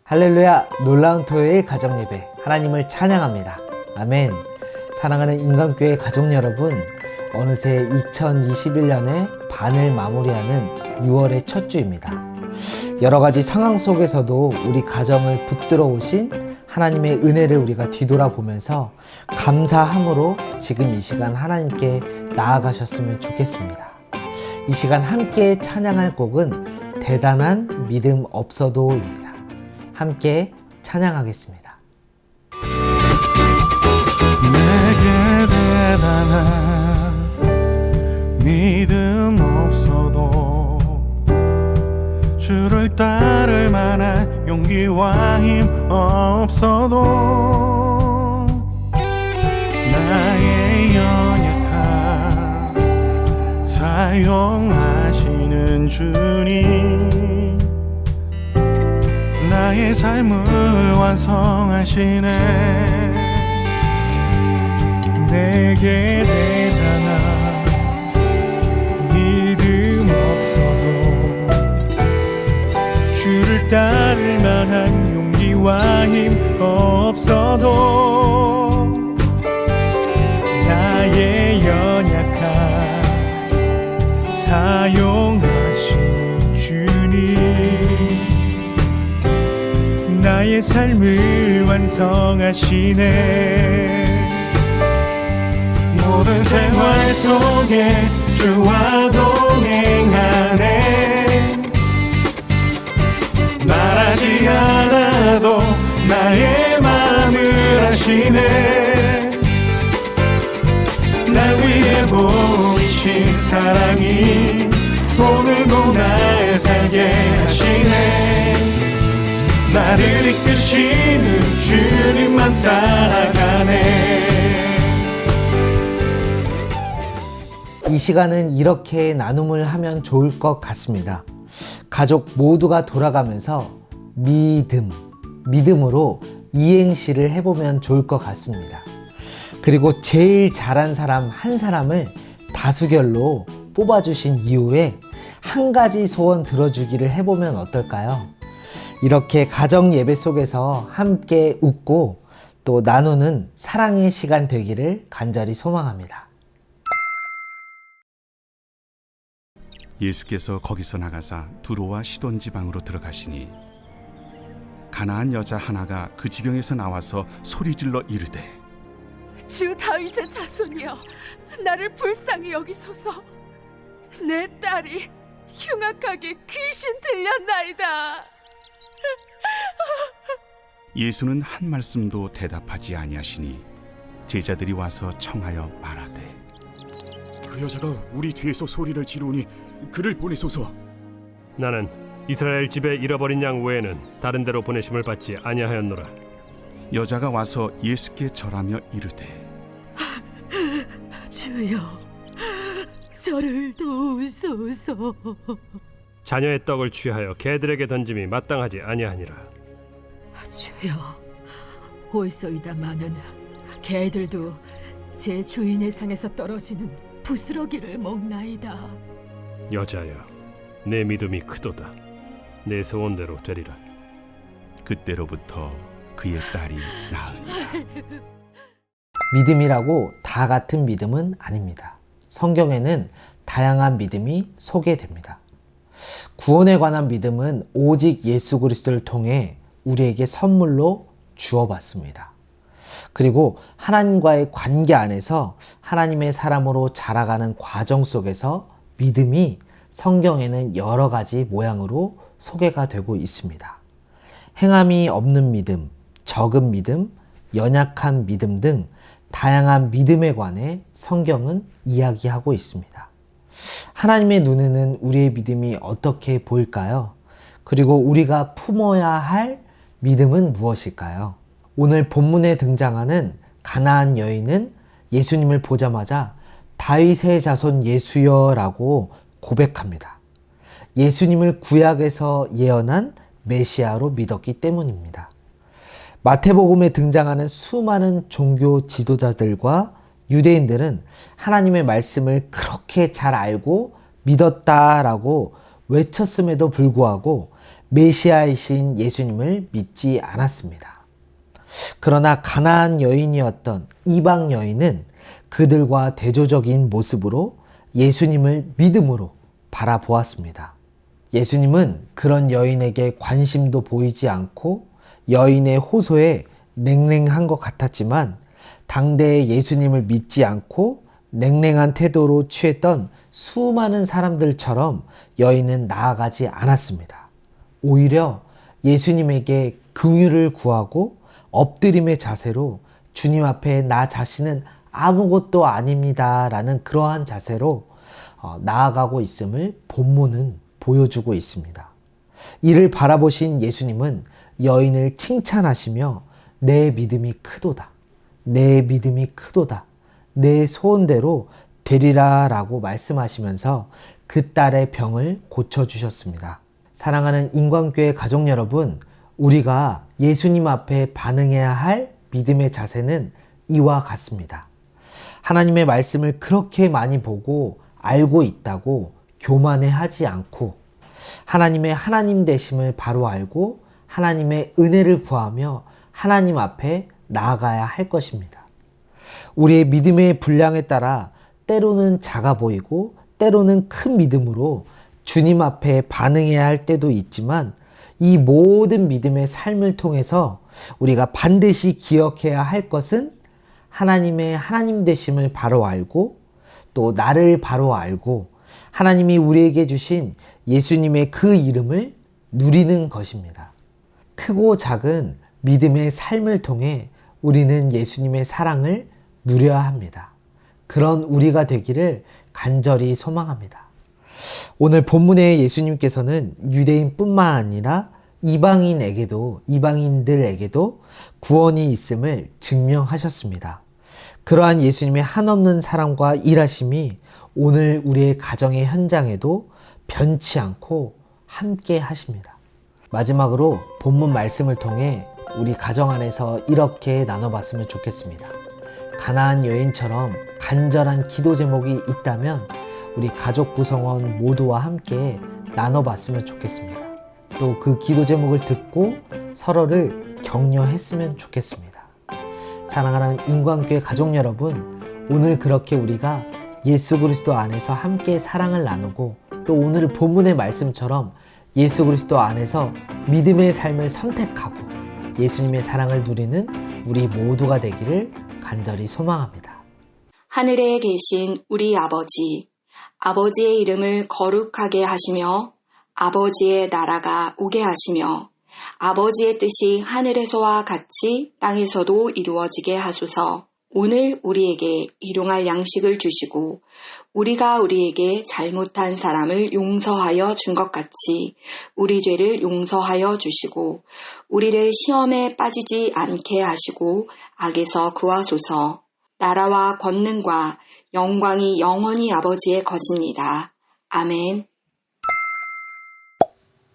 할렐루야! 놀라운 토요일 가정예배 하나님을 찬양합니다. 아멘. 사랑하는 인간교회 가족 여러분, 어느새 2021년의 반을 마무리하는 6월의 첫 주입니다. 여러 가지 상황 속에서도 우리 가정을 붙들어 오신 하나님의 은혜를 우리가 뒤돌아보면서 감사함으로 지금 이 시간 하나님께 나아가셨으면 좋겠습니다. 이 시간 함께 찬양할 곡은 대단한 믿음 없어도입니다. 함께 찬양하겠습니다. 내게 대단한 믿음 없어도 주를 따를 만한 용기와 힘 없어도 나의 연약함 사용하시는 주님, 나의 삶을 완성하시네. 내게 대단한 믿음 없어도 주를 따를 만한 용기와 힘 없어도 나의 연약함 사용하시는 주님, 나의 삶을 완성하시네. 모든 생활 속에 주와 동행하네. 말하지 않아도 나의 마음을 아시네. 날 위해 보이신 사랑이 오늘도 날 살게 하시네. 나를 이끄시는 주님만 따라가네. 이 시간은 이렇게 나눔을 하면 좋을 것 같습니다. 가족 모두가 돌아가면서 믿음으로 이행시를 해보면 좋을 것 같습니다. 그리고 제일 잘한 사람 한 사람을 다수결로 뽑아주신 이후에 한 가지 소원 들어주기를 해보면 어떨까요? 이렇게 가정 예배 속에서 함께 웃고 또 나누는 사랑의 시간 되기를 간절히 소망합니다. 예수께서 거기서 나가사 두로와 시돈 지방으로 들어가시니 가나안 여자 하나가 그 지경에서 나와서 소리질러 이르되, 주 다윗의 자손이여, 나를 불쌍히 여기소서. 내 딸이 흉악하게 귀신 들렸나이다. 예수는 한 말씀도 대답하지 아니하시니 제자들이 와서 청하여 말하되, 그 여자가 우리 뒤에서 소리를 지르니 그를 보내소서. 나는 이스라엘 집에 잃어버린 양 외에는 다른 데로 보내심을 받지 아니하였노라. 여자가 와서 예수께 절하며 이르되, 주여, 저를 도우소서. 자녀의 떡을 취하여 개들에게 던짐이 마땅하지 아니하니라. 주여, 옳소이다마는 개들도 제 주인의 상에서 떨어지는 부스러기를 먹나이다. 여자여, 내 믿음이 크도다. 내 소원대로 되리라. 그때로부터 그의 딸이 나으니라. 믿음이라고 다 같은 믿음은 아닙니다. 성경에는 다양한 믿음이 소개됩니다. 구원에 관한 믿음은 오직 예수 그리스도를 통해 우리에게 선물로 주어받습니다. 그리고 하나님과의 관계 안에서 하나님의 사람으로 자라가는 과정 속에서 믿음이 성경에는 여러 가지 모양으로 소개가 되고 있습니다. 행함이 없는 믿음, 적은 믿음, 연약한 믿음 등 다양한 믿음에 관해 성경은 이야기하고 있습니다. 하나님의 눈에는 우리의 믿음이 어떻게 보일까요? 그리고 우리가 품어야 할 믿음은 무엇일까요? 오늘 본문에 등장하는 가나안 여인은 예수님을 보자마자 다윗의 자손 예수여 라고 고백합니다. 예수님을 구약에서 예언한 메시아로 믿었기 때문입니다. 마태복음에 등장하는 수많은 종교 지도자들과 유대인들은 하나님의 말씀을 그렇게 잘 알고 믿었다라고 외쳤음에도 불구하고 메시아이신 예수님을 믿지 않았습니다. 그러나 가나안 여인이었던 이방 여인은 그들과 대조적인 모습으로 예수님을 믿음으로 바라보았습니다. 예수님은 그런 여인에게 관심도 보이지 않고 여인의 호소에 냉랭한 것 같았지만 당대의 예수님을 믿지 않고 냉랭한 태도로 취했던 수많은 사람들처럼 여인은 나아가지 않았습니다. 오히려 예수님에게 긍휼을 구하고 엎드림의 자세로 주님 앞에 나 자신은 아무것도 아닙니다 라는 그러한 자세로 나아가고 있음을 본문은 보여주고 있습니다. 이를 바라보신 예수님은 여인을 칭찬하시며 내 믿음이 크도다. 내 믿음이 크도다. 내 소원대로 되리라 라고 말씀하시면서 그 딸의 병을 고쳐주셨습니다. 사랑하는 인광교회 가족 여러분, 우리가 예수님 앞에 반응해야 할 믿음의 자세는 이와 같습니다. 하나님의 말씀을 그렇게 많이 보고 알고 있다고 교만해 하지 않고 하나님의 하나님 되심을 바로 알고 하나님의 은혜를 구하며 하나님 앞에 나아가야 할 것입니다. 우리의 믿음의 분량에 따라 때로는 작아 보이고 때로는 큰 믿음으로 주님 앞에 반응해야 할 때도 있지만 이 모든 믿음의 삶을 통해서 우리가 반드시 기억해야 할 것은 하나님의 하나님 되심을 바로 알고 또 나를 바로 알고 하나님이 우리에게 주신 예수님의 그 이름을 누리는 것입니다. 크고 작은 믿음의 삶을 통해 우리는 예수님의 사랑을 누려야 합니다. 그런 우리가 되기를 간절히 소망합니다. 오늘 본문의 예수님께서는 유대인뿐만 아니라 이방인들에게도 구원이 있음을 증명하셨습니다. 그러한 예수님의 한없는 사랑과 일하심이 오늘 우리의 가정의 현장에도 변치 않고 함께 하십니다. 마지막으로 본문 말씀을 통해 우리 가정 안에서 이렇게 나눠봤으면 좋겠습니다. 가나안 여인처럼 간절한 기도 제목이 있다면 우리 가족 구성원 모두와 함께 나눠봤으면 좋겠습니다. 또 그 기도 제목을 듣고 서로를 격려했으면 좋겠습니다. 사랑하는 인광교회 가족 여러분, 오늘 그렇게 우리가 예수 그리스도 안에서 함께 사랑을 나누고 또 오늘 본문의 말씀처럼 예수 그리스도 안에서 믿음의 삶을 선택하고 예수님의 사랑을 누리는 우리 모두가 되기를 간절히 소망합니다. 하늘에 계신 우리 아버지, 아버지의 이름을 거룩하게 하시며 아버지의 나라가 오게 하시며 아버지의 뜻이 하늘에서와 같이 땅에서도 이루어지게 하소서. 오늘 우리에게 일용할 양식을 주시고 우리가 우리에게 잘못한 사람을 용서하여 준 것 같이 우리 죄를 용서하여 주시고 우리를 시험에 빠지지 않게 하시고 악에서 구하소서. 나라와 권능과 영광이 영원히 아버지의 것입니다. 아멘.